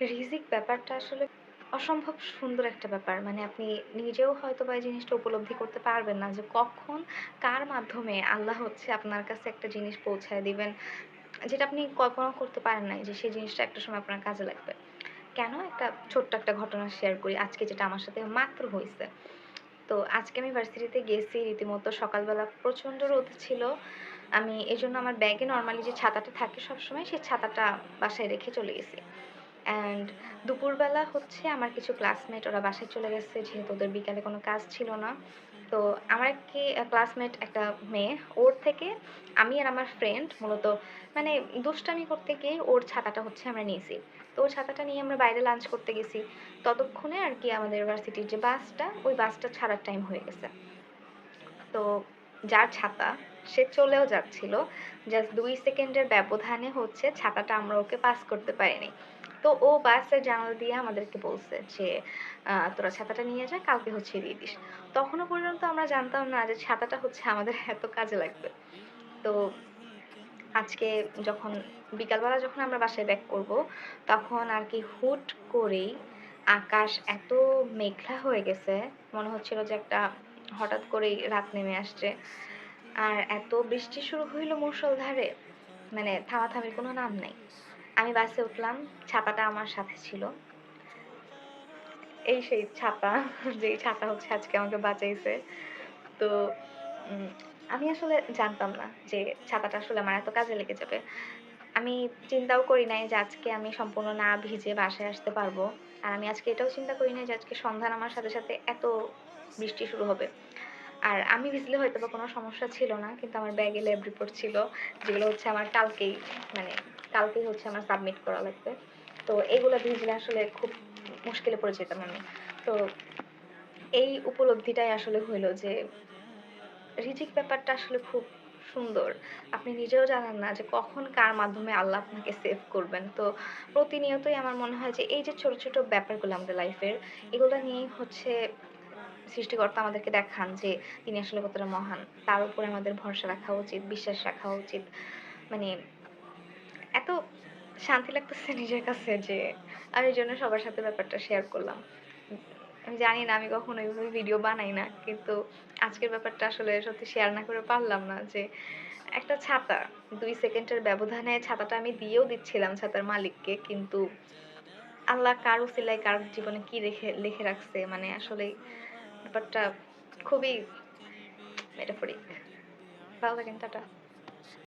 রিজিক ব্যাপারটা আসলে অসম্ভব সুন্দর একটা ব্যাপার। মানে আপনি নিজেও হয়তোবা এই জিনিসটা উপলব্ধি করতে পারবেন না যে কখন কার মাধ্যমে আল্লাহ হচ্ছে আপনার কাছে একটা জিনিস পৌঁছায় দিবেন, যেটা আপনি কল্পনাও করতে পারেন নাই যে সেই জিনিসটা একটা সময় আপনার কাজে লাগবে। কেন? একটা ছোট্ট একটা ঘটনা শেয়ার করি আজকে যেটা আমার সাথে মাত্র হইছে। তো আজকে আমি ভার্সিটিতে গেছি রীতিমতো সকালবেলা প্রচণ্ড রোদ ছিল। আমি এজন্য আমার ব্যাগে নরমালি যে ছাতাটা থাকে সবসময় সেই ছাতাটা বাসায় রেখে চলে গেছি। অ্যান্ড দুপুরবেলা হচ্ছে আমার কিছু ক্লাসমেট ওরা বাসায় চলে গেছে যেহেতু ওদের বিকালে কোনো কাজ ছিল না। তো আমার কি ক্লাসমেট একটা মেয়ে, ওর থেকে আমি আর আমার ফ্রেন্ড মূলত মানে দুষ্টামি করতে গিয়ে ওর ছাতাটা হচ্ছে আমরা নিয়েছি। তো ওর ছাতাটা নিয়ে আমরা বাইরে লাঞ্চ করতে গেছি। ততক্ষণে আর কি আমাদের ইউনিভার্সিটির যে বাসটা, ওই বাসটা ছাড়ার টাইম হয়ে গেছে। তো যার ছাতা সে চলেও যাচ্ছিল। জাস্ট ২ সেকেন্ডের ব্যবধানে হচ্ছে ছাতাটা আমরা ওকে পাস করতে পারিনি। তো ও বাসের জানালা দিয়ে আমাদেরকে বলছে যে, "তোরা ছাতাটা নিয়ে যা, কালকে হচ্ছে দিয়ে দিস।" তখনও পর্যন্ত আমরা জানতাম না যে ছাতাটা হচ্ছে আমাদের এত কাজে লাগবে। তো আজকে যখন বিকালবেলা যখন আমরা বাসায় ব্যাক করব, তখন আর কি হুট করেই আকাশ এত মেঘলা হয়ে গেছে, মনে হচ্ছিল যে একটা হঠাৎ করেই রাত নেমে আসছে। আর এত বৃষ্টি শুরু হইল মুষলধারে, মানে থামাথামির কোনো নাম নাই। আমি বাসে উঠলাম, ছাতাটা আমার সাথে ছিল। এই সেই ছাতা, যেই ছাতা হচ্ছে আজকে আমাকে বাঁচাইছে। তো উম আমি আসলে জানতাম না যে ছাতাটা আসলে আমার এত কাজে লেগে যাবে। আমি চিন্তাও করি নাই যে আজকে আমি সম্পূর্ণ না ভিজে বাসায় আসতে পারবো। আর আমি আজকে এটাও চিন্তা করি নাই যে আজকে সন্ধ্যা নামার সাথে, সাথে এত বৃষ্টি শুরু হবে। আর আমি ভিজলে হয়তোবা কোনো সমস্যা ছিল না। কিন্তু আমার ব্যাগে ল্যাব রিপোর্ট ছিল, যেগুলো হচ্ছে আমার কালকেই মানে কালকেই হচ্ছে আমার সাবমিট করা লাগবে। তো এগুলো ভিজলে আসলে খুব মুশকিলে পড়ে যেতাম আমি। তো এই উপলব্ধিটাই আসলে হইল যে রিজিক ব্যাপারটা আসলে খুব সুন্দর। আপনি নিজেও জানেন না যে কখন কার মাধ্যমে আল্লাহ আপনাকে সেভ করবেন। তো প্রতিনিয়তই আমার মনে হয় যে এই যে ছোট, ছোট ব্যাপারগুলো আমাদের লাইফের, এগুলো নিয়েই হচ্ছে সৃষ্টিকর্তা আমাদেরকে দেখান যে তিনি আসলে কতটা মহান। তার উপরে আমাদের ভরসা রাখা উচিত, বিশ্বাস রাখা উচিত। মানে এত শান্তি লাগতেছে নিজের কাছে যে আমি এজন্য সবার সাথে ব্যাপারটা শেয়ার করলাম। আমি জানি না আমি কখনো এভাবে ভিডিও বানাই না। কিন্তু আজকের ব্যাপারটা আসলে সত্যি শেয়ার না করে পারলাম না যে একটা ছাতা ২ সেকেন্ডের ব্যবধানে ছাতাটা আমি দিয়েও দিচ্ছিলাম ছাতার মালিককে। কিন্তু আল্লাহ কার উসিলায় কার জীবনে কি লিখে রাখছে মানে আসলেই ব্যাপারটা খুবই মেটাফরিক। ভালো থাকেন, টাটা।